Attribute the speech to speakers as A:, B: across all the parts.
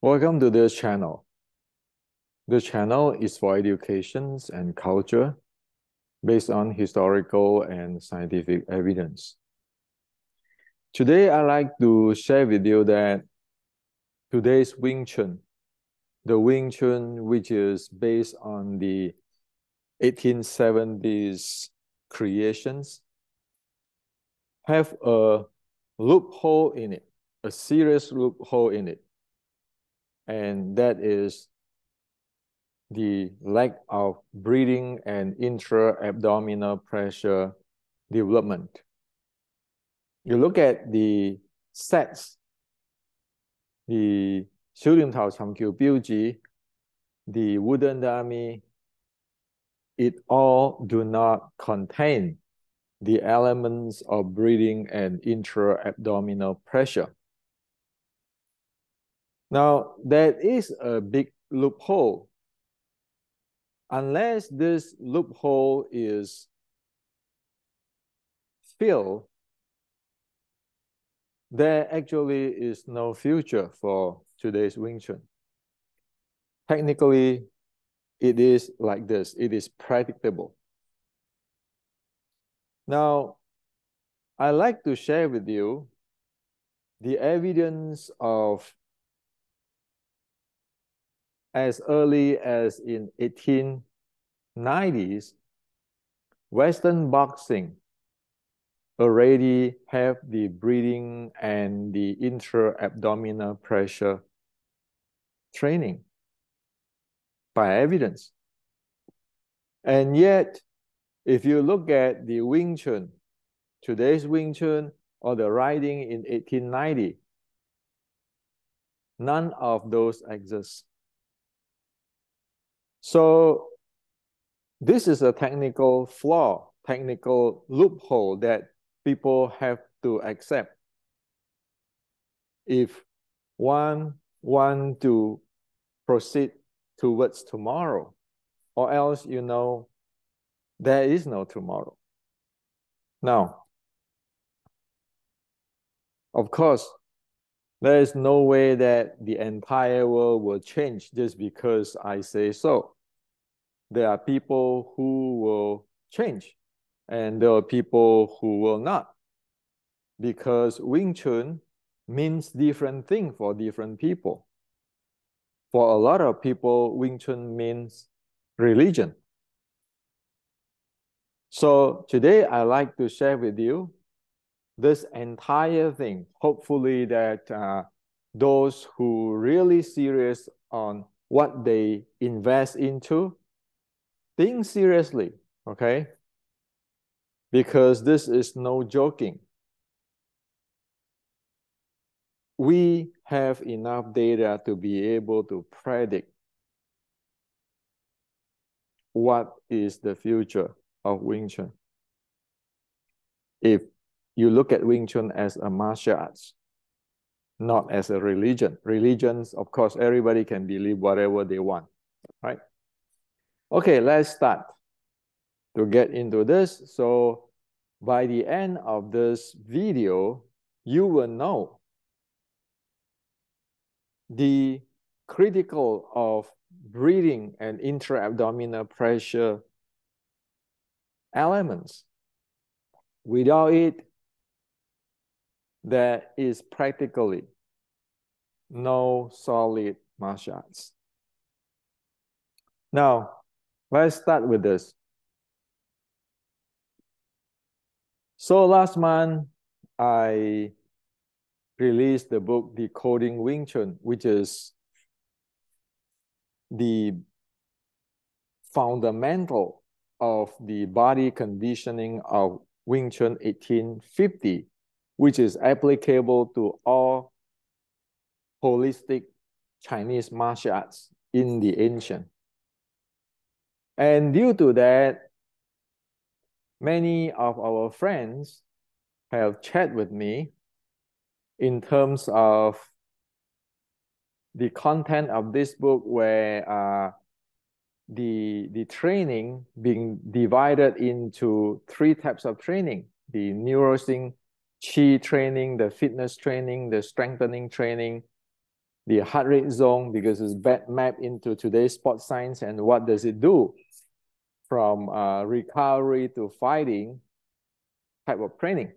A: Welcome to this channel. The channel is for education and culture based on historical and scientific evidence. Today, I'd like to share with you that today's Wing Chun, the Wing Chun which is based on the 1870s creations, have a loophole in it, a serious loophole in it. And that is the lack of breathing and intra-abdominal pressure development. You look at the sets, the 小念頭尋橋標誌, the wooden dummy, it all do not contain the elements of breathing and intra-abdominal pressure. Now, that is a big loophole. Unless this loophole is filled, there actually is no future for today's Wing Chun. Technically, it is like this. It is predictable. Now, I'd like to share with you the evidence of as early as in 1890s, Western boxing already have the breathing and the intra-abdominal pressure training by evidence. And yet, if you look at the Wing Chun, today's Wing Chun or the writing in 1890, none of those exist. So this is a technical flaw, technical loophole that people have to accept if one want to proceed towards tomorrow, or else, you know, there is no tomorrow. Now, of course, there is no way that the entire world will change just because I say so. There are people who will change, and there are people who will not, because Wing Chun means different things for different people. For a lot of people, Wing Chun means religion. So today, I'd like to share with you this entire thing. Hopefully that those who really serious on what they invest into, think seriously, okay? Because this is no joking. We have enough data to be able to predict what is the future of Wing Chun. If you look at Wing Chun as a martial arts, not as a religion. Religions, of course, everybody can believe whatever they want, right? Okay, let's start to get into this. So by the end of this video, you will know the critical of breathing and intra-abdominal pressure elements. Without it, there is practically no solid martial arts. Now, let's start with this. So last month, I released the book Decoding Wing Chun, which is the fundamental of the body conditioning of Wing Chun 1850, which is applicable to all holistic Chinese martial arts in the ancient. And due to that, many of our friends have chat with me in terms of the content of this book, where the training being divided into 3 types of training: the neurosync, chi training, the fitness training, the strengthening training, the heart rate zone because it's mapped into today's sports science and what does it do from recovery to fighting type of training.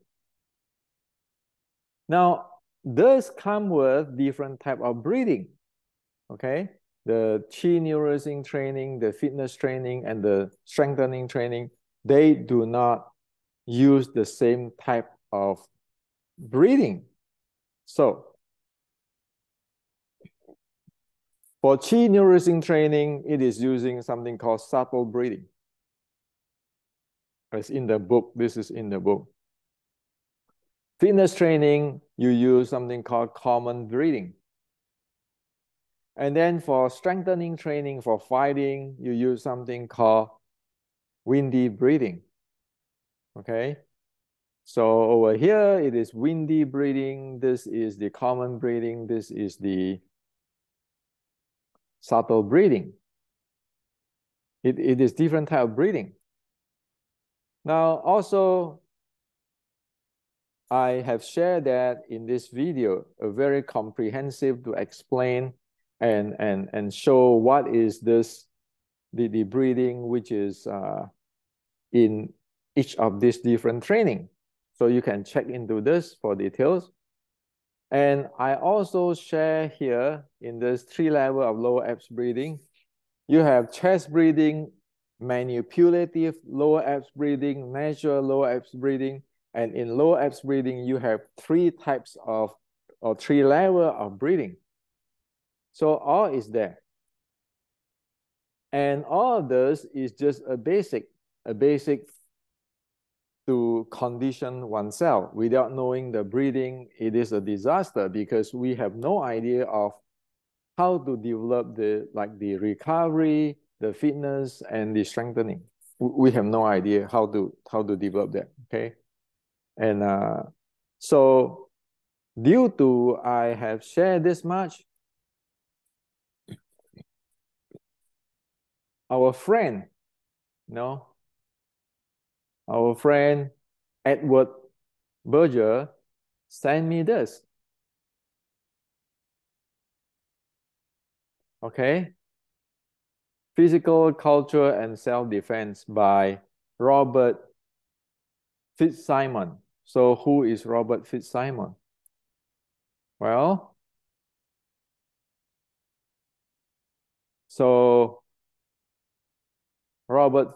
A: Now, does come with different type of breathing, okay? The chi neurosync training, the fitness training, and the strengthening training, they do not use the same type of breathing. So, for chi neurosync training, it is using something called subtle breathing. It's in the book. This is in the book. Fitness training, you use something called common breathing. And then for strengthening training, for fighting, you use something called windy breathing. Okay? So over here, it is windy breathing. This is the common breathing. This is the subtle breathing. It is different type of breathing. Now, also, I have shared that in this video, a very comprehensive to explain and show what is this, the breathing, which is in each of these different training. So you can check into this for details. And I also share here in this 3 level of lower abs breathing, you have chest breathing, manipulative lower abs breathing, natural lower abs breathing, and in lower abs breathing, you have 3 types of, or 3 levels of breathing. So all is there. And all of this is just a basic to condition oneself. Without knowing the breathing, it is a disaster because we have no idea of how to develop the recovery, the fitness, and the strengthening. We have no idea how to develop that. Okay, and so due to I have shared this much, our friend, our friend Edward Berger sent me this. Okay. Physical Culture and Self-Defense by Robert Fitzsimon. So who is Robert Fitzsimon? Well, so Robert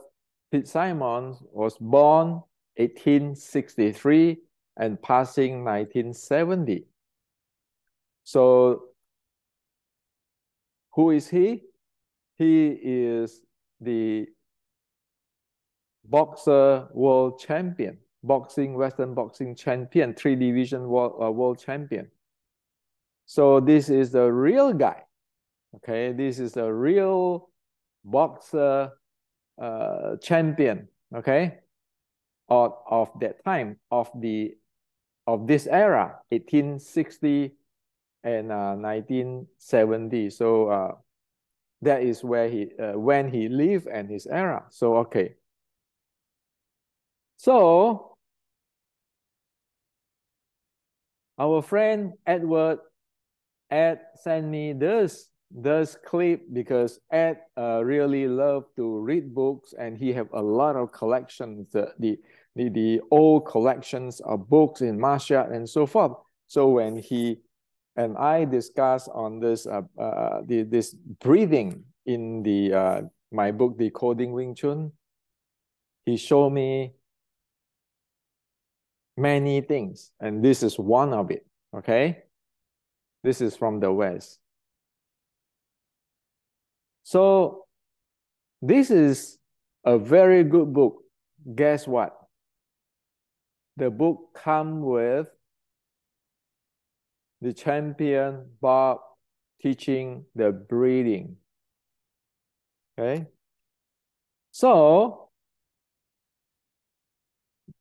A: Fitzsimon was born 1863 and passing 1970. So who is he? He is the boxer world champion, Western boxing champion, 3-division world champion. So this is the real guy. Okay, this is a real boxer champion. Okay, of that time, of this era, 1860 and 1970. So that is where when he lived and his era. So okay. So our friend Edward sent me this clip because Ed really loved to read books and he have a lot of collections, the old collections of books in martial art and so forth. So when he and I discussed on this this breathing in the my book Decoding Wing Chun, he showed me many things, and this is one of it. Okay, this is from the West. So this is a very good book. Guess what? The book comes with the champion Bob teaching the breathing. Okay. So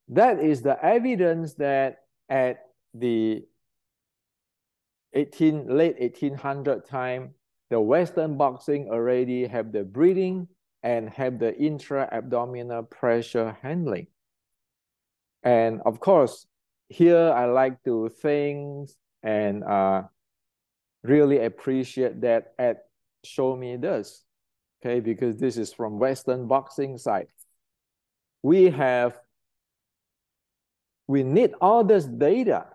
A: that is the evidence that at the late 1800 time, the Western boxing already have the breathing and have the intra-abdominal pressure handling. And of course, here I like to thank and really appreciate that Ed show me this, okay, because this is from Western boxing side. We need all this data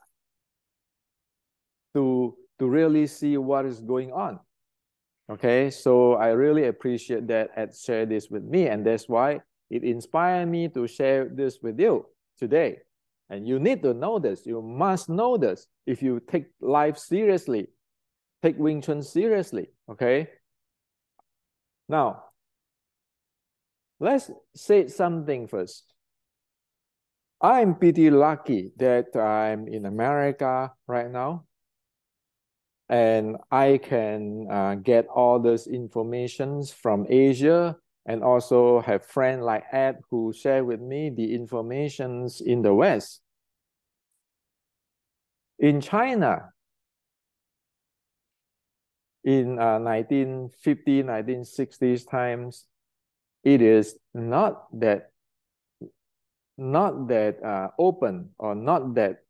A: to really see what is going on. Okay, so I really appreciate that Ed shared this with me, and that's why it inspired me to share this with you today. And you need to know this. You must know this if you take life seriously, take Wing Chun seriously, okay? Now, let's say something first. I'm pretty lucky that I'm in America right now, and I can get all this information from Asia, and also have friends like Ed who share with me the informations in the West. In China, in 1950, 1960s times, it is not that open, or not that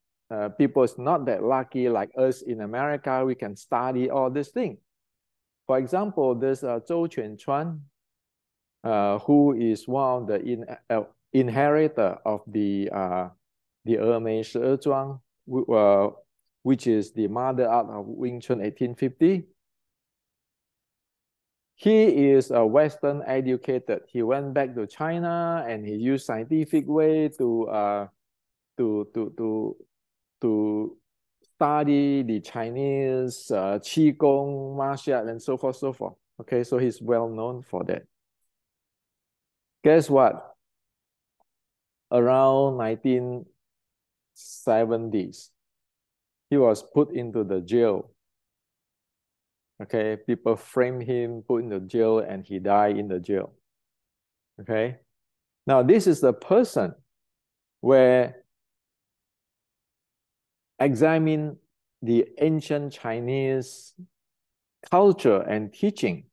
A: people is not that lucky like us in America. We can study all this thing. For example, there's Chun, who is one of the inheritor of the which is the mother art of Wing Chun 1850. He is a Western educated. He went back to China and he used scientific way to study the Chinese Qigong, martial art, and so forth, so forth. Okay, so he's well known for that. Guess what? Around 1970s, he was put into the jail. Okay, people framed him, put in the jail, and he died in the jail. Okay, now this is the person where examine the ancient Chinese culture and teaching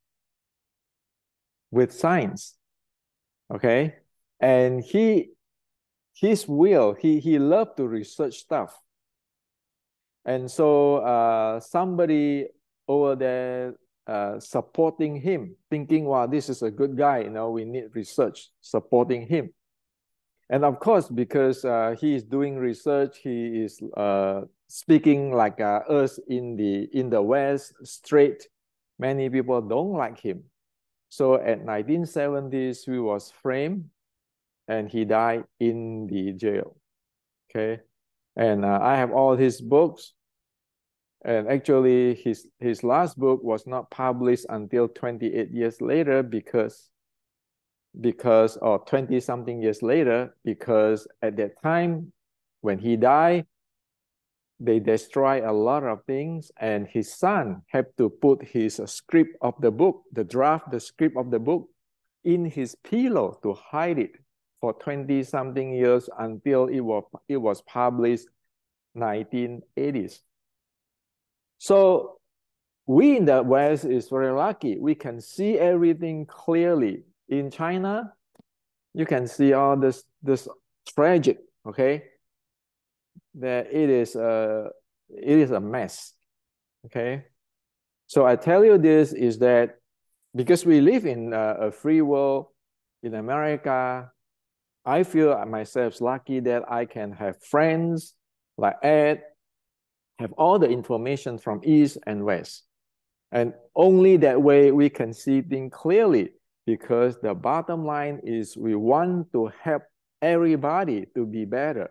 A: with science. Okay, and he loved to research stuff, and so somebody over there supporting him, thinking, wow, this is a good guy, we need research supporting him. And of course, because he is doing research, he is speaking like us in the West, straight. Many people don't like him. So at 1970s, he was framed and he died in the jail. Okay, and I have all his books. And actually, his last book was not published until 28 years later because or 20 something years later, because at that time when he died, they destroy a lot of things, and his son had to put his script of the book, the script of the book, in his pillow to hide it for 20 something years until it was published 1980s. So we in the West is very lucky. We can see everything clearly. In China, you can see all this tragic, okay, that it is a mess, okay. So I tell you this is that because we live in a free world in America, I feel myself lucky that I can have friends like Ed, have all the information from East and West. And only that way we can see things clearly, because the bottom line is we want to help everybody to be better.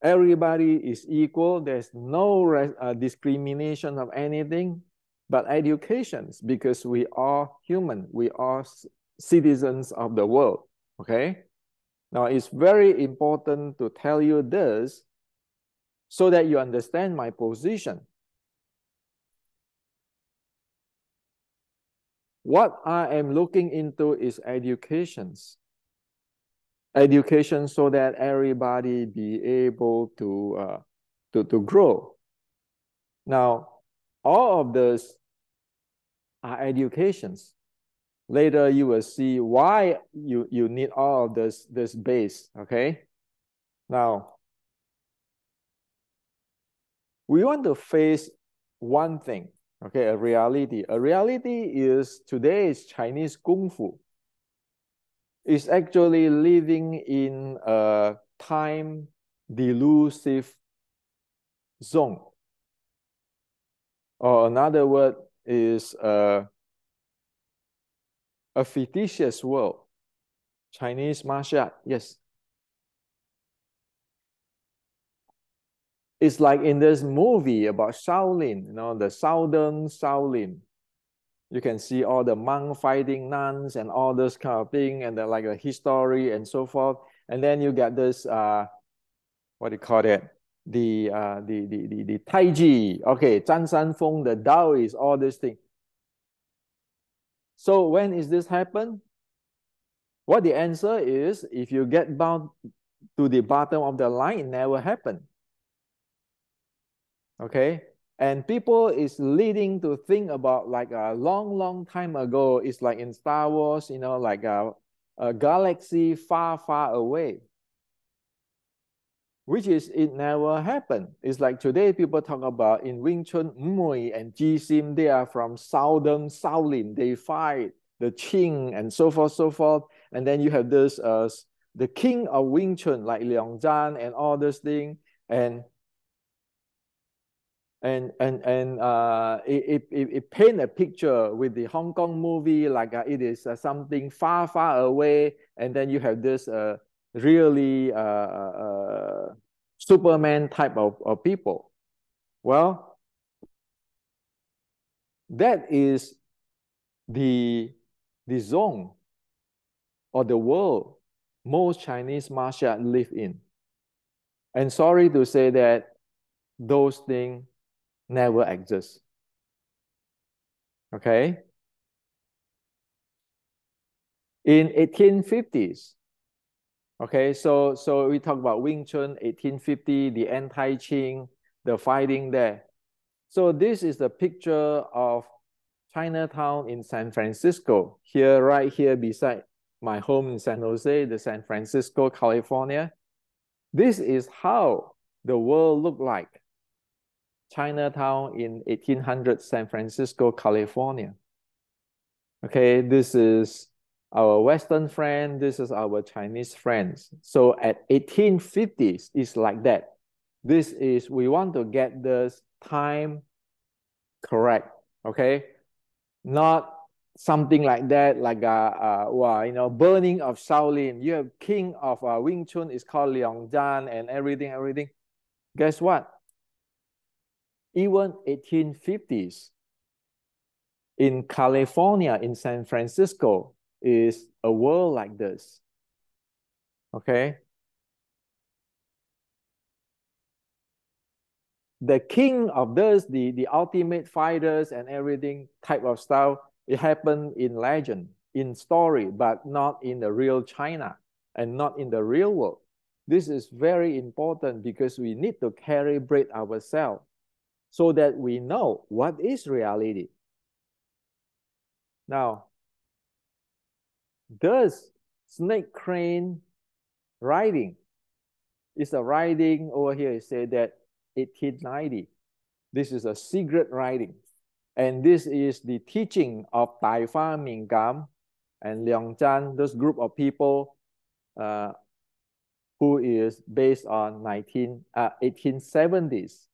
A: Everybody is equal. There's no discrimination of anything, but educations, because we are human. We are citizens of the world, okay? Now, it's very important to tell you this so that you understand my position. What I am looking into is educations. Education so that everybody be able to grow. Now, all of those are educations. Later, you will see why you need all of this base, okay? Now, we want to face one thing, okay, a reality. A reality is today's Chinese Kung Fu is actually living in a time delusive zone. Or another word is a fictitious world. Chinese martial art, yes. It's like in this movie about Shaolin, the Southern Shaolin. You can see all the monk fighting nuns and all this kind of thing, and then like a history and so forth. And then you get this, what do you call it? The Tai Chi, okay, Zhan San Feng, the Taoist, all this thing. So when is this happen? What the answer is, if you get down to the bottom of the line, it never happened. Okay, and people is leading to think about like a long time ago. It's like in Star Wars, like a galaxy far away, which is it never happened. It's like today people talk about in Wing Chun, Mui and Ji Sim, they are from Southern Shaolin. They fight the Qing and so forth. And then you have this the king of Wing Chun like Liang Zhan and all this thing. And it paint a picture with the Hong Kong movie like it is something far away, and then you have this really Superman type of people. Well, that is the zone or the world most Chinese martial arts live in. And sorry to say that those things never exist. Okay? In 1850s, okay, so we talk about Wing Chun, 1850, the anti-Qing, the fighting there. So this is the picture of Chinatown in San Francisco. Here, right here beside my home in San Jose, the San Francisco, California. This is how the world looked like. Chinatown in 1800 San Francisco, California. Okay, this is our Western friend, this is our Chinese friends. So at 1850s, it's like that. This is, we want to get this time correct, okay? Not something like that, like burning of Shaolin. You have king of Wing Chun is called Liang Zhan and everything. Guess what? Even 1850s in California, in San Francisco, is a world like this. Okay. The king of this, the ultimate fighters and everything type of style, it happened in legend, in story, but not in the real China and not in the real world. This is very important because we need to calibrate ourselves so that we know what is reality. Now, does snake crane riding is a riding over here? It said that 1890. This is a secret writing. And this is the teaching of Tai Fa Mingam and Liang Zhan, this group of people who is based on 1870s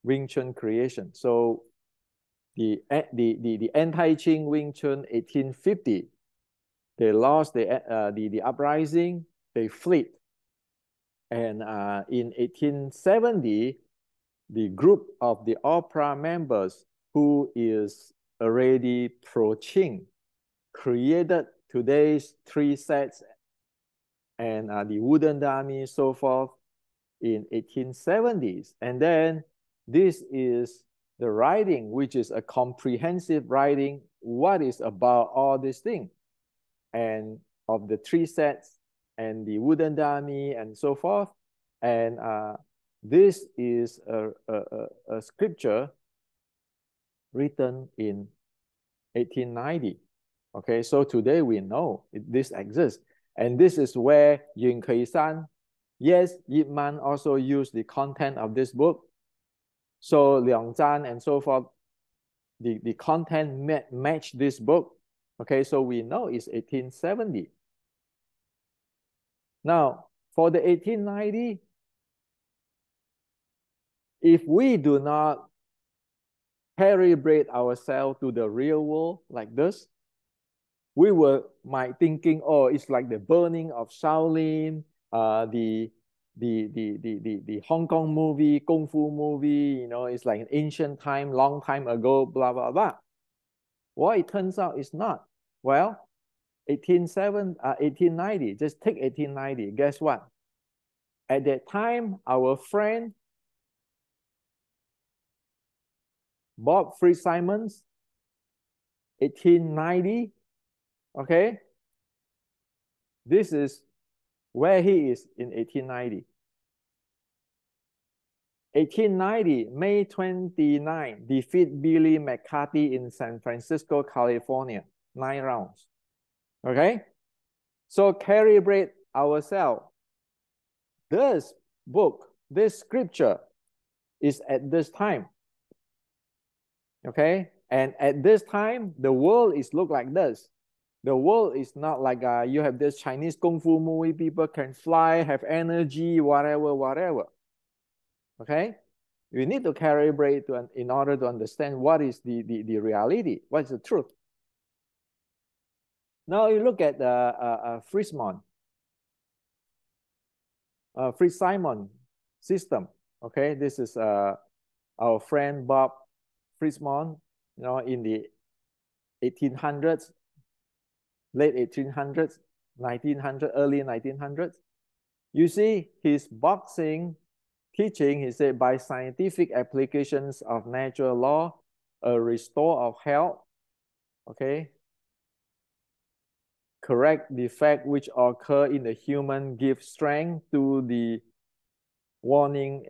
A: Wing Chun creation. So the anti-Qing Wing Chun 1850, they lost the uprising, they fled. And in 1870, the group of the opera members who is already pro-Qing created today's three sets and the wooden dummy, so forth, in 1870s. And then this is the writing, which is a comprehensive writing, what is about all these things. And of the three sets and the wooden dummy and so forth. And this is a scripture written in 1890. Okay, so today we know this exists. And this is where Yun Kei San, yes, Yip Man also used the content of this book So Liang Zhan and so forth, the content match this book. Okay, so we know it's 1870. Now, for the 1890, if we do not calibrate ourselves to the real world like this, we might thinking, oh, it's like the burning of Shaolin, the Hong Kong movie, Kung Fu movie, you know, it's like an ancient time, long time ago, blah, blah, blah. Well, it turns out it's not. Well, 1890, just take 1890. Guess what? At that time, our friend Bob Fitzsimmons, 1890, okay? This is where he is in 1890. 1890, May 29, defeat Billy McCarthy in San Francisco, California, 9 rounds. Okay? So calibrate ourselves. This book, this scripture is at this time. Okay? And at this time, the world is look like this. The world is not like you have this Chinese Kung Fu movie, people can fly, have energy, whatever, whatever. Okay? You need to calibrate in order to understand what is the reality, what is the truth. Now you look at Fitzsimmons system. Okay, this is our friend Bob Fitzsimmons, you know, in the 1800s, late 1800s, 1900, early 1900s. You see his boxing teaching, he said, by scientific applications of natural law, a restore of health, okay, correct defect which occur in the human, give strength to the warning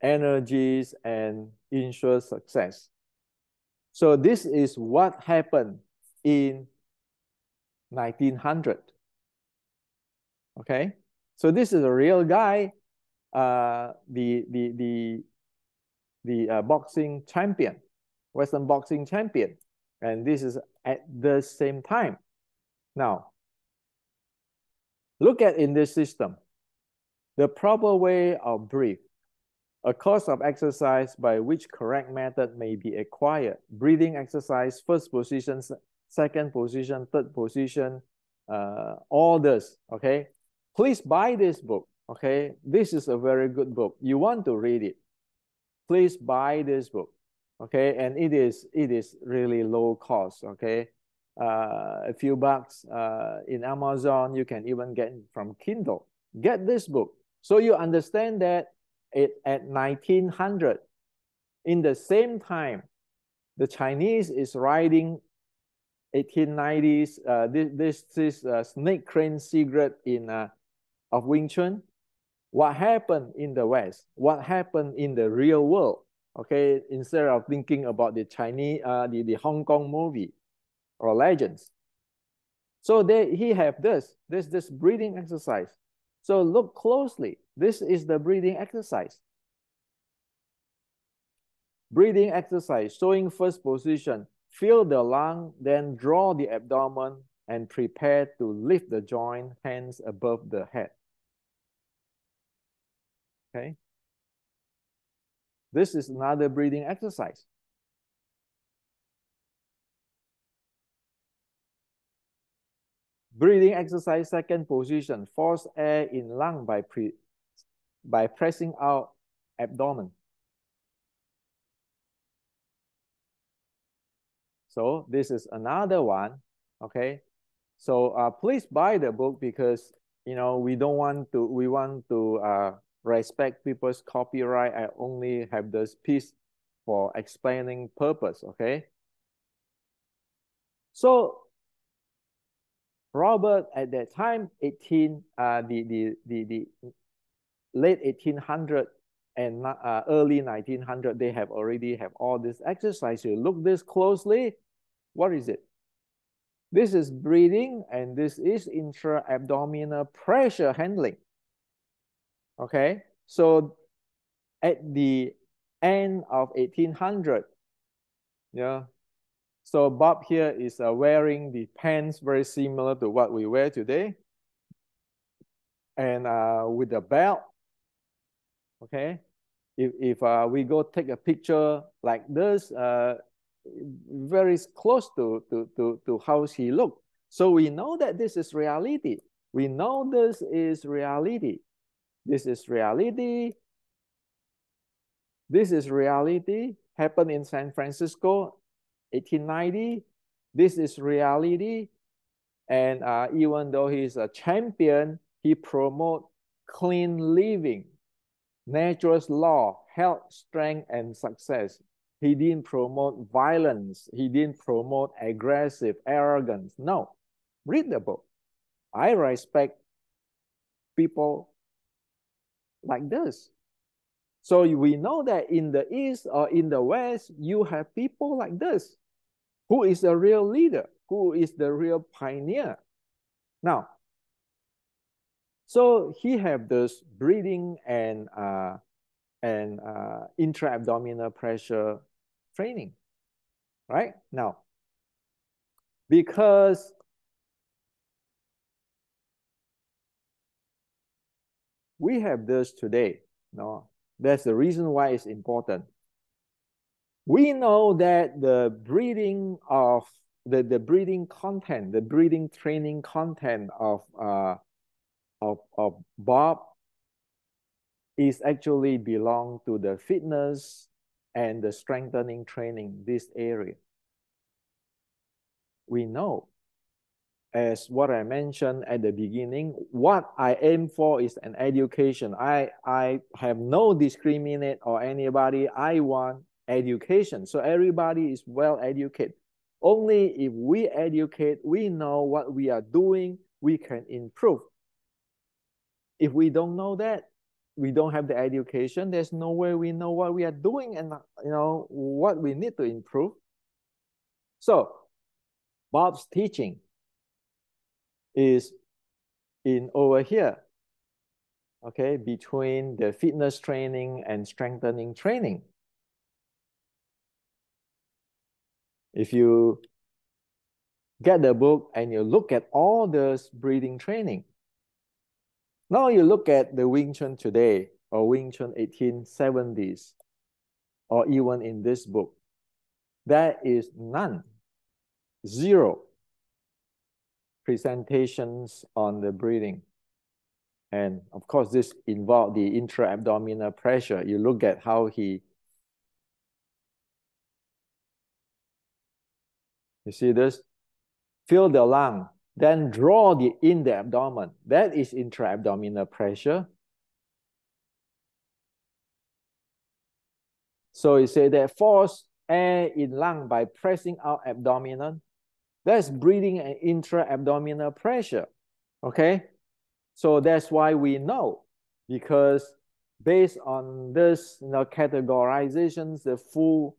A: energies and ensure success. So this is what happened in 1900. Okay, so this is a real guy, the boxing champion, Western boxing champion, and this is at the same time. Now, look at in this system, the proper way of breathe, a course of exercise by which correct method may be acquired. Breathing exercise, first position, second position, third position, all this, okay? Please buy this book, okay? This is a very good book. You want to read it, please buy this book, okay? And it is really low cost, okay? A few bucks in Amazon, you can even get it from Kindle. Get this book. So you understand that at 1900, in the same time, the Chinese is writing 1890s, this is snake crane secret of Wing Chun. What happened in the West? What happened in the real world? Okay, instead of thinking about the Chinese, the Hong Kong movie or legends. So he have this breathing exercise. So look closely. This is the breathing exercise. Breathing exercise, showing first position. Fill the lung, then draw the abdomen and prepare to lift the joint, hands above the head. Okay. This is another breathing exercise. Breathing exercise, second position. Force air in lung by pressing out abdomen. So this is another one, okay? So please buy the book because, you know, we want to respect people's copyright. I only have this piece for explaining purpose, okay? So Robert at that time, the late 1800 and early 1900, they already have all this exercise. You look this closely, what is it? This is breathing and this is intra-abdominal pressure handling. Okay, so at the end of 1800. Yeah. So Bob here is wearing the pants very similar to what we wear today, and with a belt. Okay. If we go take a picture like this, very close to how he looked. So we know that this is reality. We know this is reality. This is reality. This is reality. Happened in San Francisco, 1890. This is reality. And even though he's a champion, he promotes clean living, natural law, health, strength, and success. He didn't promote violence. He didn't promote aggressive arrogance. No, read the book. I respect people like this. So we know that in the East or in the West, you have people like this. Who is the real leader? Who is the real pioneer? Now, so he have this breathing and intra-abdominal pressure training, right? Now, because we have this today, no, that's the reason why it's important. We know that the breathing of the breathing content, the breathing training content of Bob is actually belong to the fitness and the strengthening training, this area. We know, as what I mentioned at the beginning, what I aim for is an education. I have no discriminate or anybody. I want education. So everybody is well educated. Only if we educate, we know what we are doing, we can improve. If we don't know that, we don't have the education, there's no way we know what we are doing and what we need to improve. So Bob's teaching is in over here, okay, between the fitness training and strengthening training. If you get the book and you look at all this breathing training, now you look at the Wing Chun today or Wing Chun 1870s, or even in this book, there is none, zero presentations on the breathing. And of course, this involved the intra-abdominal pressure. You look at how you see this? Fill the lung, then draw in the abdomen. That is intra-abdominal pressure. So you say that force air in lung by pressing out abdomen. That's breathing and intra-abdominal pressure, okay? So that's why we know, because based on this categorizations, the full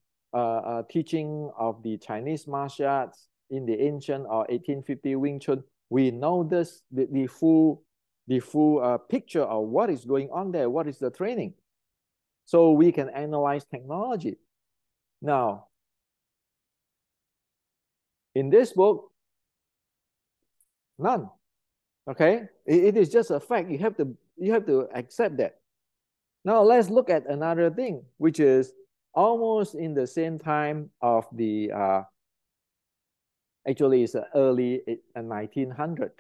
A: teaching of the Chinese martial arts in the ancient or 1850 Wing Chun, we know this, the full picture of what is going on there, what is the training. So we can analyze technology. Now, in this book, none. Okay, it is just a fact. You have to accept that. Now let's look at another thing, which is almost in the same time of the actually it's early 1900.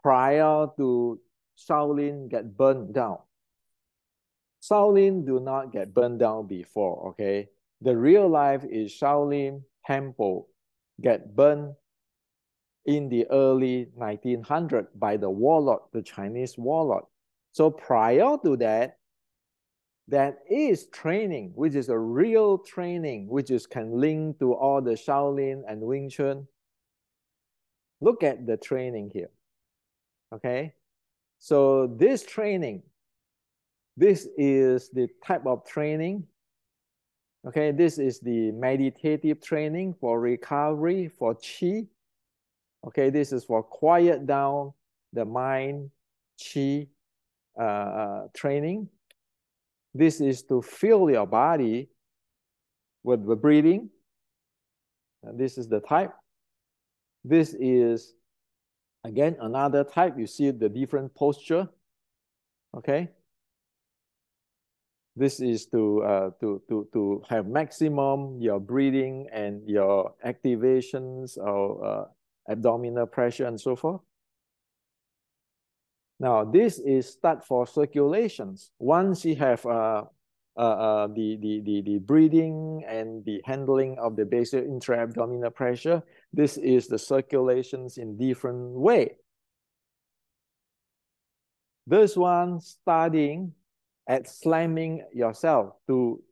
A: Prior to Shaolin get burned down. Shaolin do not get burned down before, okay? The real life is Shaolin Temple get burned in the early 1900 by the warlord, the Chinese warlord. So prior to that, that is training, which is a real training, which is can link to all the Shaolin and Wing Chun. Look at the training here, okay? So this training, this is the type of training, okay? This is the meditative training for recovery, for Qi. Okay, this is for quiet down the mind, Qi training. This is to fill your body with the breathing. And this is the type. This is, again, another type. You see the different posture. Okay. This is to have maximum your breathing and your activations of abdominal pressure and so forth. Now, this is start for circulations. Once you have the breathing and the handling of the basic intra-abdominal pressure, this is the circulations in different way. This one starting at slamming yourself to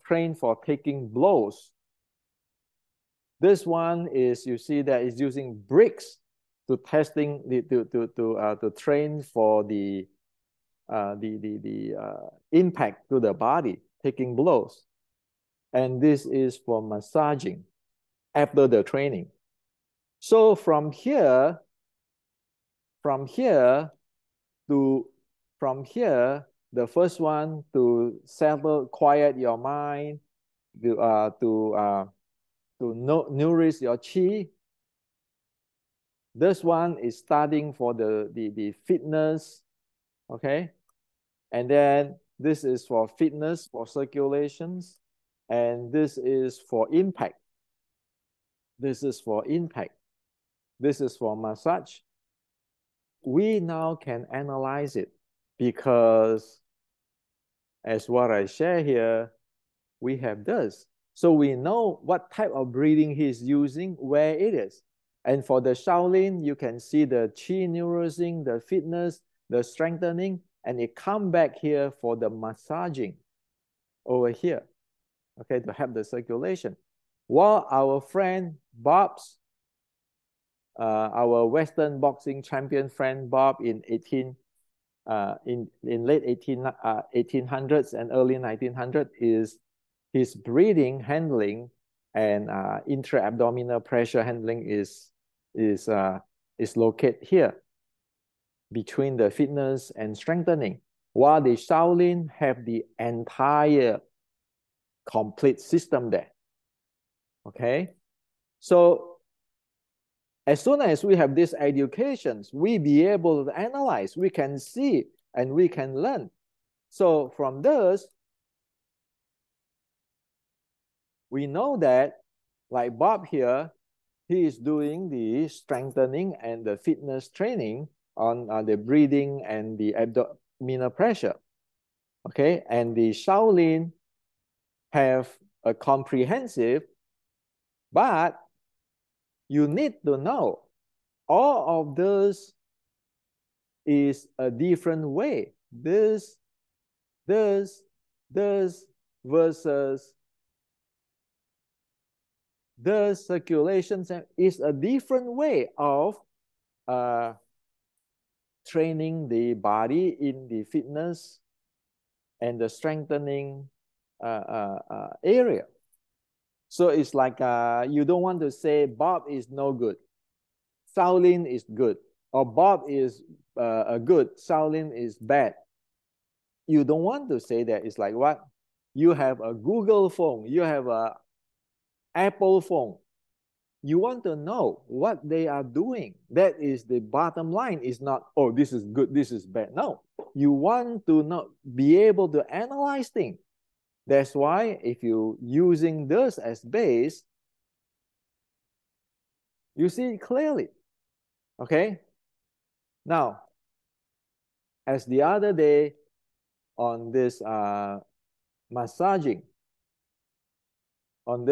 A: train for taking blows. This one is, you see that is using bricks to testing to train for the impact to the body, taking blows. And this is for massaging after the training. So from here the first one to settle, quiet your mind, to nourish your chi. This one is starting for the fitness, okay? And then this is for fitness, for circulations, and this is for impact. This is for impact. This is for massage. We now can analyze it because, as what I share here, we have this. So we know what type of breathing he's using, where it is. And for the Shaolin, you can see the chi nourishing, the fitness, the strengthening, and it come back here for the massaging over here, okay, to help the circulation. While our friend Bob's, our Western boxing champion friend Bob in late 1800s and early 1900s is his breathing handling and intra-abdominal pressure handling is located here between the fitness and strengthening, while the Shaolin have the entire complete system there. Okay, so as soon as we have these educations, we be able to analyze, we can see, and we can learn. So from this, we know that, like Bob here, he is doing the strengthening and the fitness training on the breathing and the abdominal pressure. Okay, and the Shaolin have a comprehensive, but you need to know all of this is a different way. This versus the circulation is a different way of training the body in the fitness and the strengthening area. So it's like you don't want to say Bob is no good, Shaolin is good, or Bob is good, Shaolin is bad. You don't want to say that. It's like what? You have a Google phone, you have a Apple phone. You want to know what they are doing. That is the bottom line. It's not, oh, this is good, this is bad. No, you want to not be able to analyze things. That's why if you're using this as base, you see it clearly. Okay? Now, as the other day on this massaging, okay,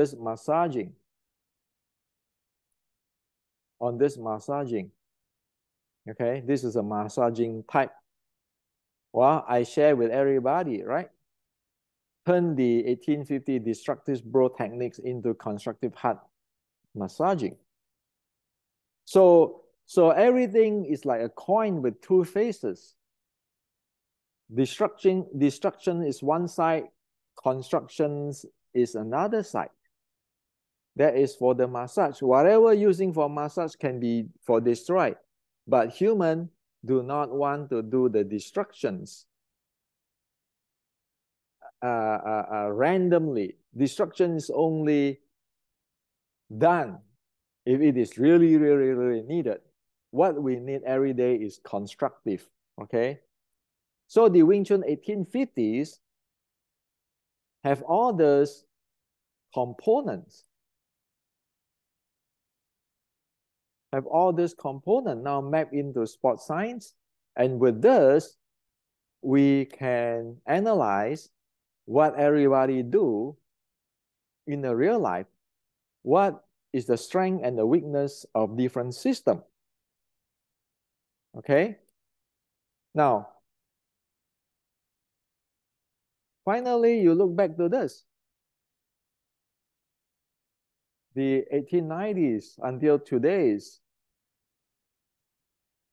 A: this is a massaging type. Well, I share with everybody, right? Turn the 1850 destructive bro techniques into constructive heart massaging. So everything is like a coin with two faces. Destruction is one side, constructions is another side. That is for the massage. Whatever using for massage can be for destroy, but human do not want to do the destructions. randomly. Destruction is only done if it is really, really, really needed. What we need every day is constructive, okay? So the Wing Chun 1850s have all those components, now mapped into sports science. And with this, we can analyze what everybody do in the real life. What is the strength and the weakness of different system? Okay. Now, finally, you look back to this. The 1890s until today's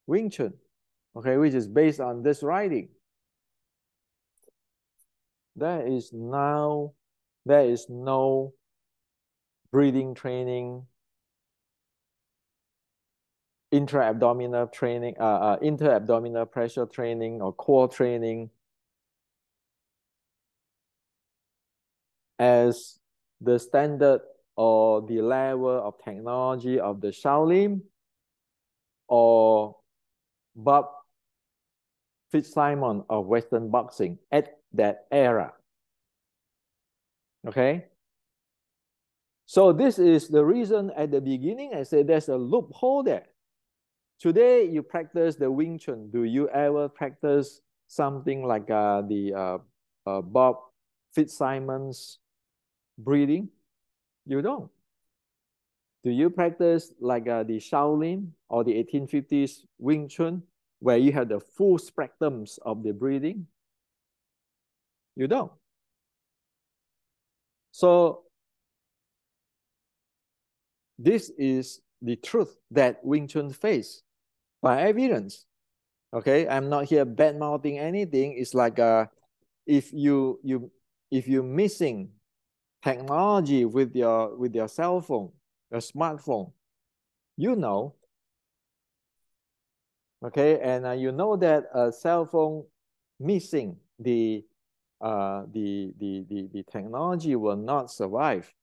A: Wing Chun, okay, which is based on this writing. There is no breathing training, intra-abdominal training, inter-abdominal pressure training, or core training as the standard or the level of technology of the Shaolin or Bob Fitzsimon of Western boxing at that era. Okay? So this is the reason at the beginning I said there's a loophole there. Today you practice the Wing Chun. Do you ever practice something like the Bob Fitzsimon's breathing? You don't. Do you practice like the Shaolin or the 1850s Wing Chun, where you have the full spectrums of the breathing? You don't. So this is the truth that Wing Chun face by evidence. Okay, I'm not here bad mouthing anything. It's like if you're missing technology with your cell phone, your smartphone, you know. Okay, and you know that a cell phone missing the technology will not survive.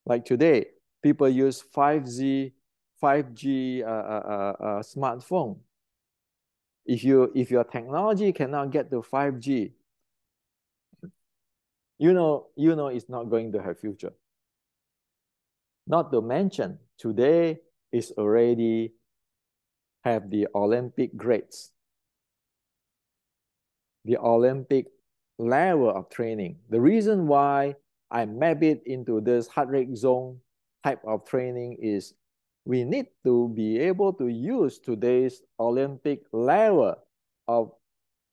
A: Like today, people use 5G smartphone. If your technology cannot get to 5G, you know it's not going to have future. Not to mention, today is already have the Olympic grades, the Olympic level of training. The reason why I map it into this heart rate zone type of training is we need to be able to use today's Olympic level of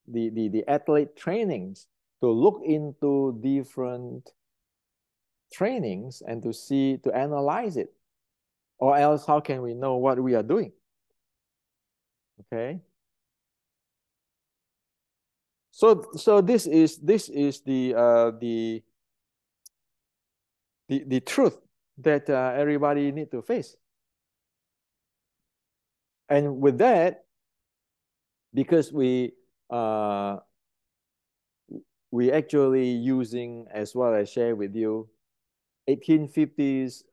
A: the athlete trainings to look into different trainings and to analyze it. Or else how can we know what we are doing? Okay. So this is the truth that everybody need to face. And with that, because we actually using, as well as share with you, 1800s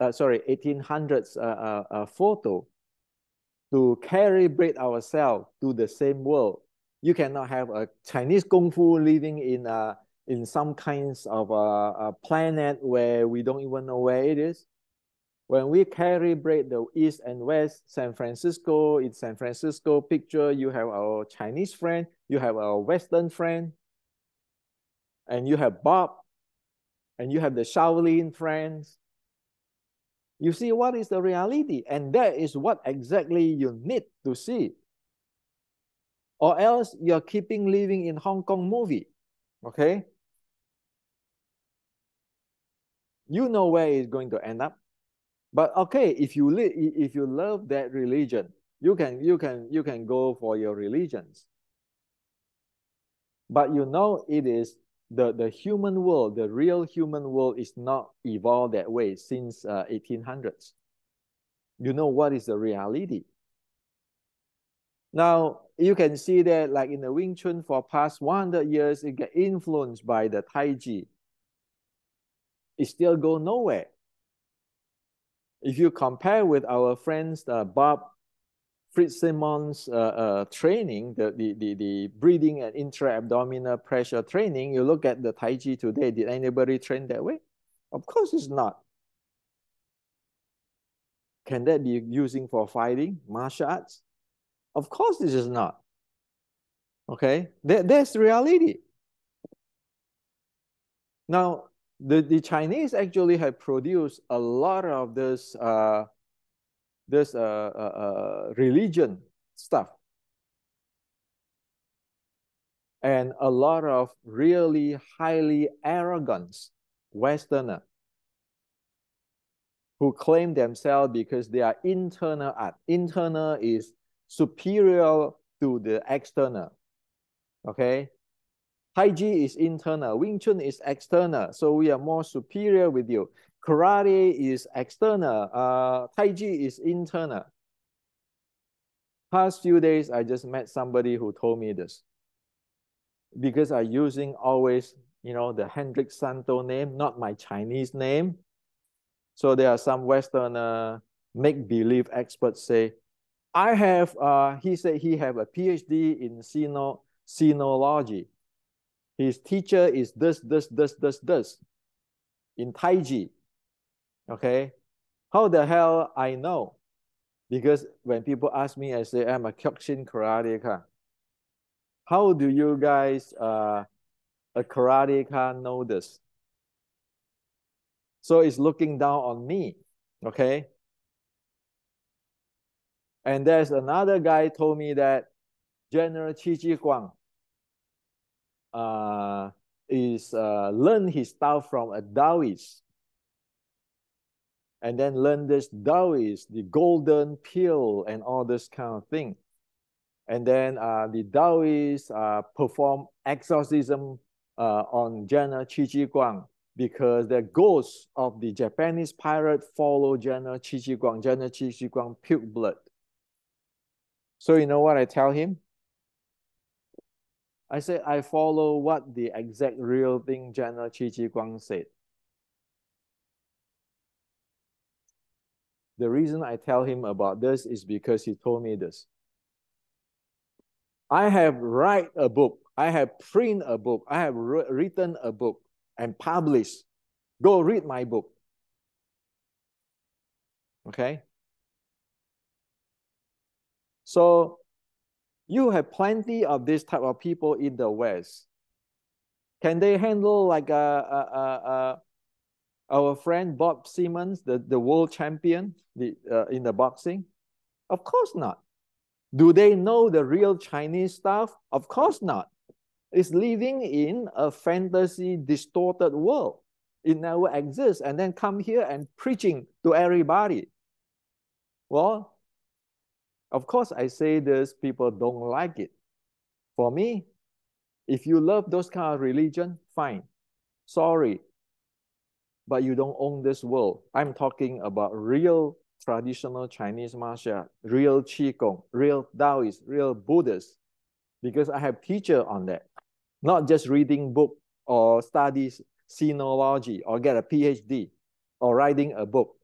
A: photo to calibrate ourselves to the same world. You cannot have a Chinese Kung Fu living in some kinds of a planet where we don't even know where it is. When we calibrate the East and West, San Francisco, in San Francisco picture, you have our Chinese friend, you have our Western friend, and you have Bob, and you have the Shaolin friends. You see what is the reality, and that is what exactly you need to see. Or else you're keeping living in Hong Kong movie, okay? You know where it's going to end up. But okay, if you love that religion, you can go for your religions. But you know it is the human world, the real human world is not evolved that way since 1800s. You know what is the reality. Now, you can see that like in the Wing Chun for past 100 years, it get influenced by the Tai Chi. It still go nowhere. If you compare with our friends, Bob Fitzsimmons training, the breathing and intra-abdominal pressure training, you look at the Tai Chi today, did anybody train that way? Of course it's not. Can that be using for fighting, martial arts? Of course this is not. Okay, that's reality. Now, the Chinese actually have produced a lot of this religion stuff and a lot of really highly arrogant Westerner who claim themselves because they are internal art. Internal is superior to the external. Okay, Tai Chi is internal, Wing Chun is external, so we are more superior with you. Karate is external, Tai Chi is internal. Past few days, I just met somebody who told me this. Because I'm using always, the Hendrik Santo name, not my Chinese name. So there are some Western make-believe experts say, he said he have a PhD in sinology. His teacher is this in Tai Chi. Okay. How the hell I know? Because when people ask me, I say, I'm a Kyokushin karateka. How do you guys, a karateka, know this? So it's looking down on me. Okay. And there's another guy told me that General Chi Chi Guang is learn his style from a Taoist, and then learn this Taoist, the golden pill and all this kind of thing. And then the Taoists perform exorcism on General Chi Chi Guang because the ghosts of the Japanese pirate follow General Chi Chi Guang. General Chi Chi Guang puke blood. So you know what I tell him? I said, I follow what the exact real thing General Chi Chi Guang said. The reason I tell him about this is because he told me this. I have write a book. I have print a book. I have written a book and published. Go read my book. Okay? So you have plenty of this type of people in the West. Can they handle like our friend Bob Simmons, the world champion in the boxing? Of course not. Do they know the real Chinese stuff? Of course not. It's living in a fantasy distorted world. It never exists. And then come here and preaching to everybody. Well, of course, I say this, people don't like it. For me, if you love those kind of religion, fine. Sorry, but you don't own this world. I'm talking about real traditional Chinese martial art, real Qigong, real Taoist, real Buddhist, because I have teacher on that. Not just reading book or study sinology or get a PhD or writing a book.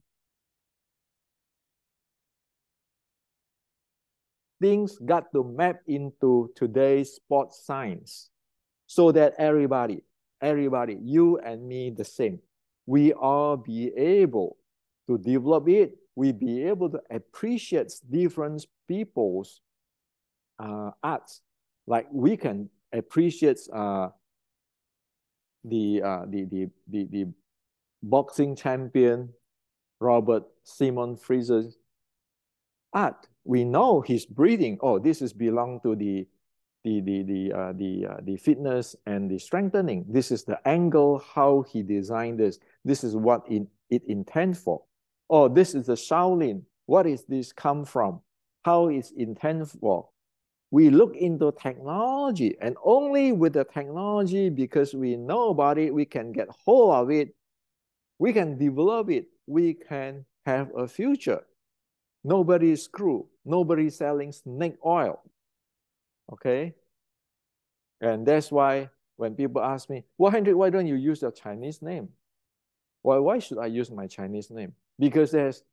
A: Things got to map into today's sports science so that everybody, you and me the same, we all be able to develop it. We be able to appreciate different people's arts. Like we can appreciate the boxing champion Robert Simon Fraser's art. We know his breathing. Oh, this is belong to the fitness and the strengthening. This is the angle, how he designed this. This is what it intends for. Oh, this is the Shaolin. What is this come from? How is intended for? We look into technology, and only with the technology, because we know about it, we can get hold of it, we can develop it, we can have a future. Nobody is screwed. Nobody is selling snake oil. Okay? And that's why when people ask me, well, Hendrik, why don't you use your Chinese name? Well, why should I use my Chinese name? Because it's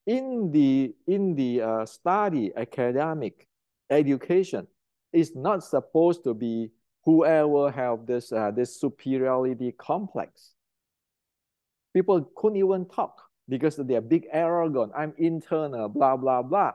A: in the study, academic education, it's not supposed to be whoever have this superiority complex. People couldn't even talk because they're big arrogant. I'm internal, blah, blah, blah.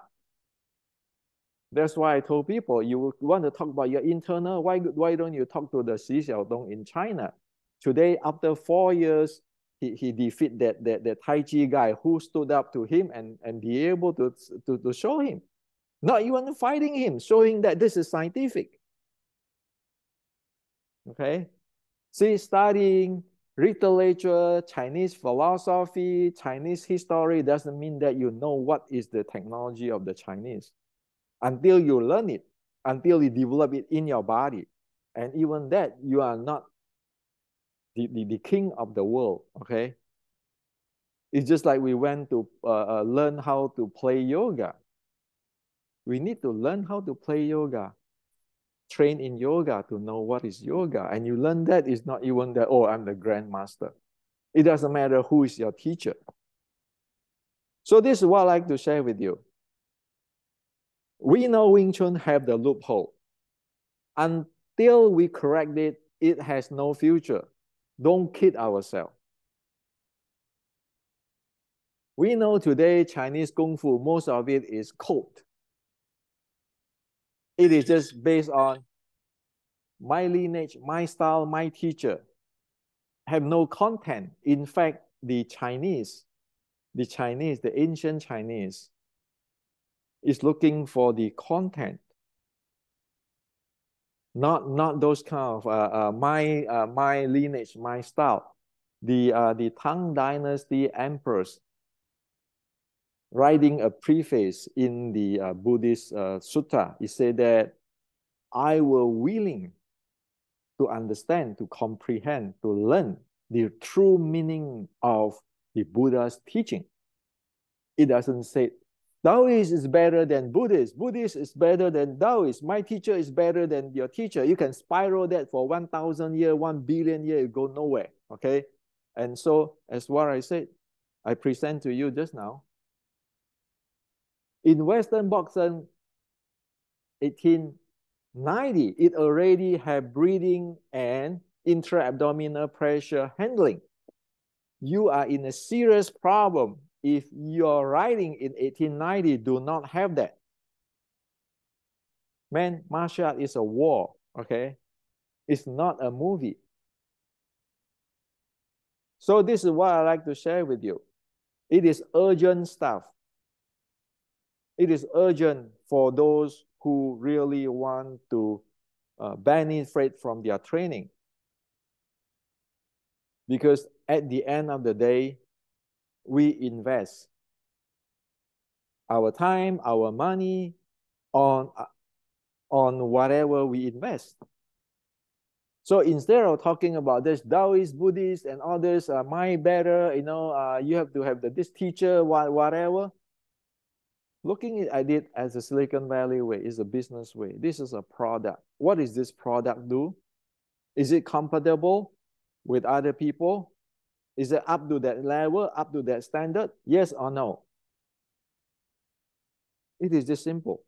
A: That's why I told people, you want to talk about your internal, why don't you talk to the Xi Xiaodong in China? Today, after 4 years, he defeated that Tai Chi guy who stood up to him and be able to show him. Not even fighting him, showing that this is scientific. Okay? See, studying literature, Chinese philosophy, Chinese history doesn't mean that you know what is the technology of the Chinese until you learn it, until you develop it in your body. And even that, you are not the king of the world, okay? It's just like we went to learn how to play yoga. We need to learn how to play yoga, train in yoga to know what is yoga. And you learn that is not even that, oh, I'm the grandmaster. It doesn't matter who is your teacher. So this is what I like to share with you. We know Wing Chun have the loophole. Until we correct it, it has no future. Don't kid ourselves. We know today Chinese Kung Fu, most of it is code. It is just based on my lineage, my style, my teacher. Have no content. In fact, the ancient Chinese, is looking for the content, not those kind of my lineage, my style. The Tang Dynasty emperors writing a preface in the Buddhist sutta, he said that I were willing to understand, to comprehend, to learn the true meaning of the Buddha's teaching. It doesn't say Taoist is better than Buddhist. Buddhist is better than Taoist. My teacher is better than your teacher. You can spiral that for 1,000 years, 1 billion years, you go nowhere, okay? And so, as what I said, I present to you just now. In Western boxing, 1890, it already had breathing and intra-abdominal pressure handling. You are in a serious problem if your writing in 1890 do not have that. Man, martial art is a war, okay? It's not a movie. So this is what I like to share with you. It is urgent stuff. It is urgent for those who really want to benefit from their training. Because at the end of the day, we invest our time, our money on whatever we invest. So instead of talking about this Taoist, Buddhist, and others, my better, you have to have this teacher, whatever. Looking at it as a Silicon Valley way, is a business way. This is a product. What does this product do? Is it compatible with other people? Is it up to that level, up to that standard? Yes or no? It is just simple.